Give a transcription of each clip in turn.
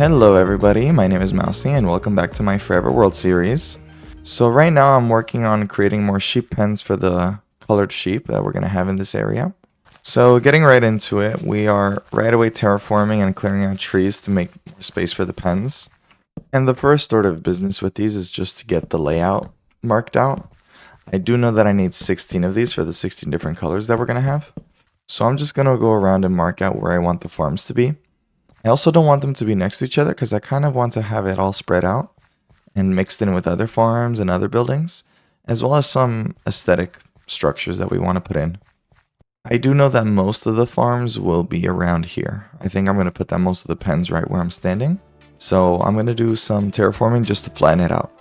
Hello everybody, my name is Mousy and welcome back to my Forever World series. So right now I'm working on creating more sheep pens for the colored sheep that we're going to have in this area. So getting right into it, we are right away terraforming and clearing out trees to make more space for the pens. And the first order of business with these is just to get the layout marked out. I do know that I need 16 of these for the 16 different colors that we're going to have. So I'm just going to go around and mark out where I want the farms to be. I also don't want them to be next to each other because I kind of want to have it all spread out and mixed in with other farms and other buildings, as well as some aesthetic structures that we want to put in. I do know that most of the farms will be around here. I think I'm going to put down most of the pens right where I'm standing. So I'm going to do some terraforming just to flatten it out.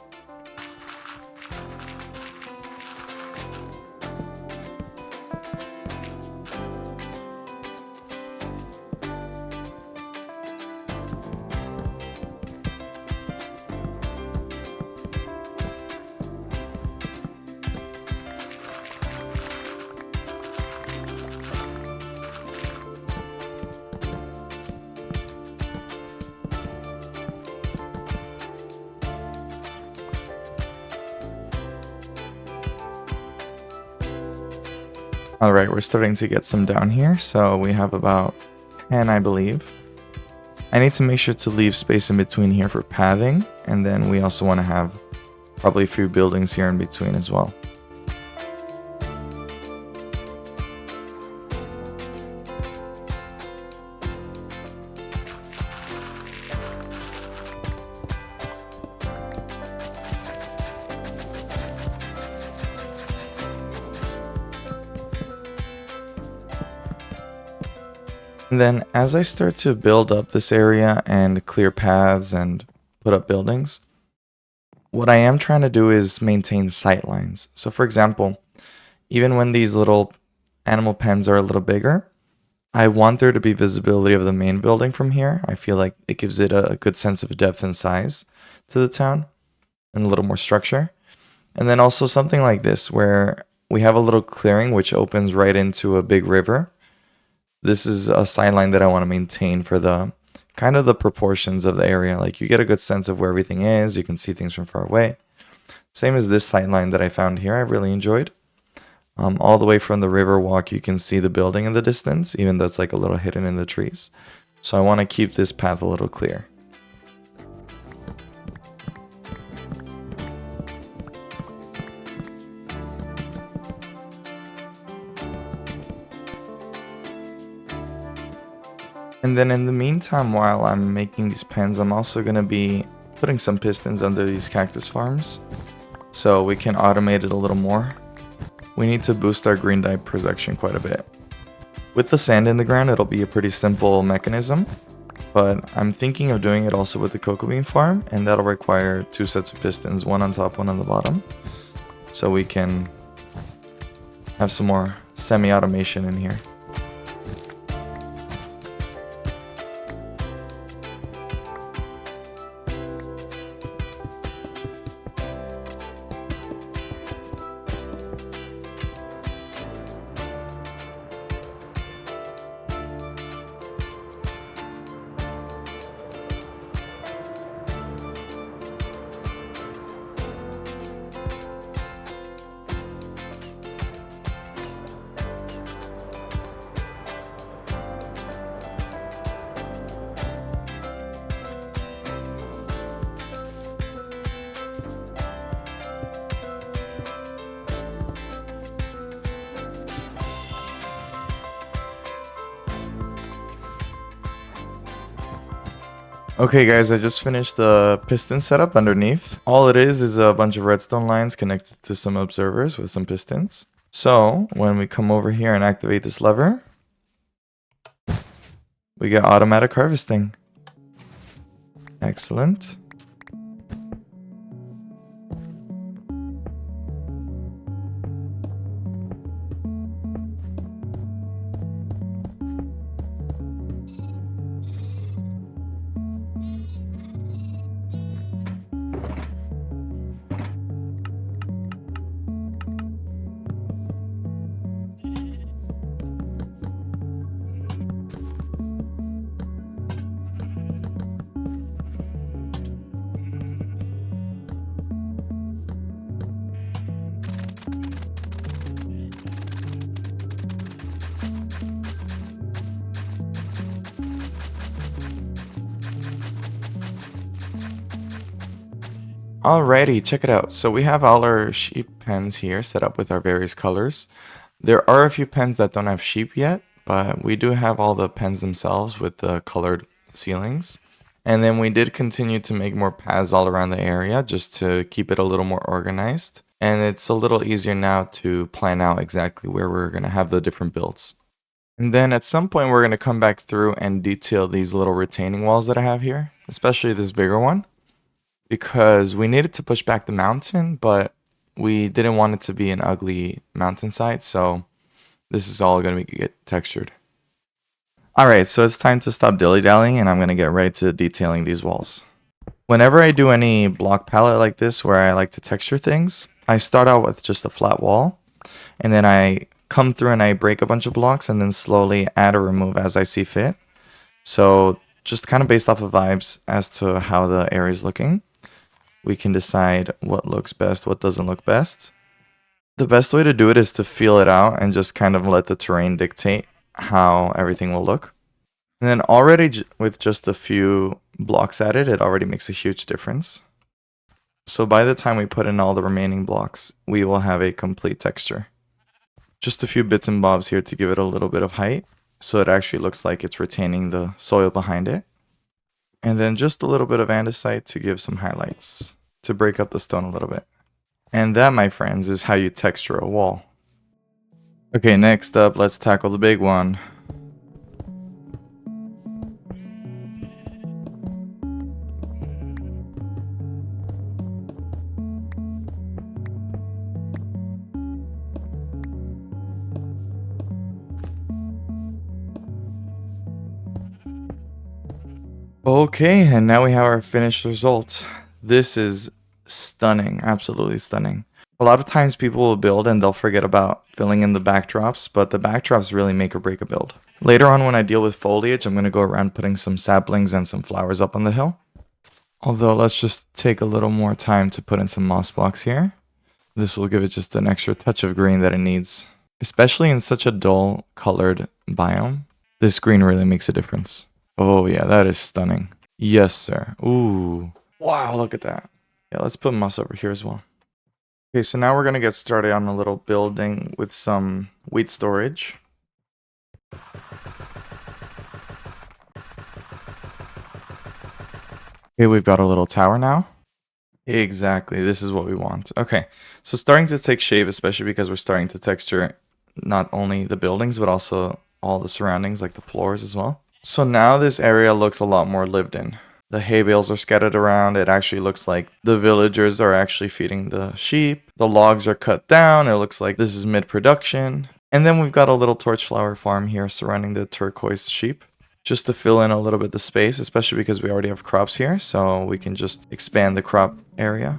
Alright, we're starting to get some down here, so we have about 10, I believe. I need to make sure to leave space in between here for pathing, and then we also want to have probably a few buildings here in between as well. And then as I start to build up this area and clear paths and put up buildings, what I am trying to do is maintain sight lines. So for example, even when these little animal pens are a little bigger, I want there to be visibility of the main building from here. I feel like it gives it a good sense of depth and size to the town and a little more structure. And then also something like this where we have a little clearing which opens right into a big river. This is a sideline that I want to maintain for the kind of the proportions of the area. Like you get a good sense of where everything is. You can see things from far away. Same as this sideline that I found here. I really enjoyed. All the way from the river walk, you can see the building in the distance, even though it's like a little hidden in the trees. So I want to keep this path a little clear. And then in the meantime, while I'm making these pens, I'm also going to be putting some pistons under these cactus farms so we can automate it a little more. We need to boost our green dye production quite a bit. With the sand in the ground, it'll be a pretty simple mechanism, but I'm thinking of doing it also with the cocoa bean farm, and that'll require 2 sets of pistons, one on top, one on the bottom, so we can have some more semi-automation in here. Okay guys, I just finished the piston setup underneath. All it is a bunch of redstone lines connected to some observers with some pistons. So when we come over here and activate this lever, we get automatic harvesting. Excellent. Alrighty, check it out. So we have all our sheep pens here set up with our various colors. There are a few pens that don't have sheep yet, but we do have all the pens themselves with the colored ceilings. And then we did continue to make more paths all around the area just to keep it a little more organized. And it's a little easier now to plan out exactly where we're going to have the different builds. And then at some point we're going to come back through and detail these little retaining walls that I have here, especially this bigger one, because we needed to push back the mountain, but we didn't want it to be an ugly mountainside, so this is all going to get textured. Alright, so it's time to stop dilly-dallying and I'm going to get right to detailing these walls. Whenever I do any block palette like this where I like to texture things, I start out with just a flat wall, and then I come through and I break a bunch of blocks and then slowly add or remove as I see fit. So just kind of based off of vibes as to how the area is looking, we can decide what looks best, what doesn't look best. The best way to do it is to feel it out and just kind of let the terrain dictate how everything will look. And then already with just a few blocks added, it already makes a huge difference. So by the time we put in all the remaining blocks, we will have a complete texture. Just a few bits and bobs here to give it a little bit of height, so it actually looks like it's retaining the soil behind it. And then just a little bit of andesite to give some highlights, to break up the stone a little bit. And that, my friends, is how you texture a wall. Okay, next up, let's tackle the big one. Okay, and now we have our finished result. This is stunning, absolutely stunning. A lot of times people will build and they'll forget about filling in the backdrops, but the backdrops really make or break a build. Later on when I deal with foliage, I'm going to go around putting some saplings and some flowers up on the hill. Although let's just take a little more time to put in some moss blocks here. This will give it just an extra touch of green that it needs. Especially in such a dull colored biome, this green really makes a difference. Oh yeah, that is stunning. Yes, sir. Ooh. Wow, look at that. Yeah, let's put moss over here as well. Okay, so now we're going to get started on a little building with some wheat storage. Okay, we've got a little tower now. Exactly, this is what we want. Okay, so starting to take shape, especially because we're starting to texture not only the buildings, but also all the surroundings, like the floors as well. So now this area looks a lot more lived in. The hay bales are scattered around. It actually looks like the villagers are actually feeding the sheep. The logs are cut down. It looks like this is mid-production. And then we've got a little torch flower farm here surrounding the turquoise sheep, just to fill in a little bit the space, especially because we already have crops here, so we can just expand the crop area.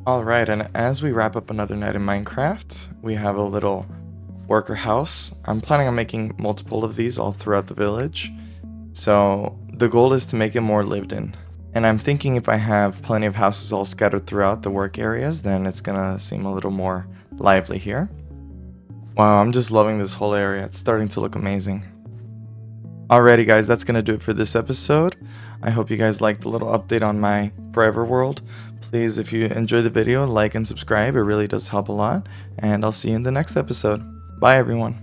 Alright, and as we wrap up another night in Minecraft, we have a little worker house. I'm planning on making multiple of these all throughout the village. So the goal is to make it more lived in. And I'm thinking if I have plenty of houses all scattered throughout the work areas, then it's gonna seem a little more lively here. Wow, I'm just loving this whole area. It's starting to look amazing. Alrighty guys, that's gonna do it for this episode. I hope you guys liked the little update on my forever world. Please, if you enjoyed the video, like and subscribe. It really does help a lot. And I'll see you in the next episode. Bye everyone.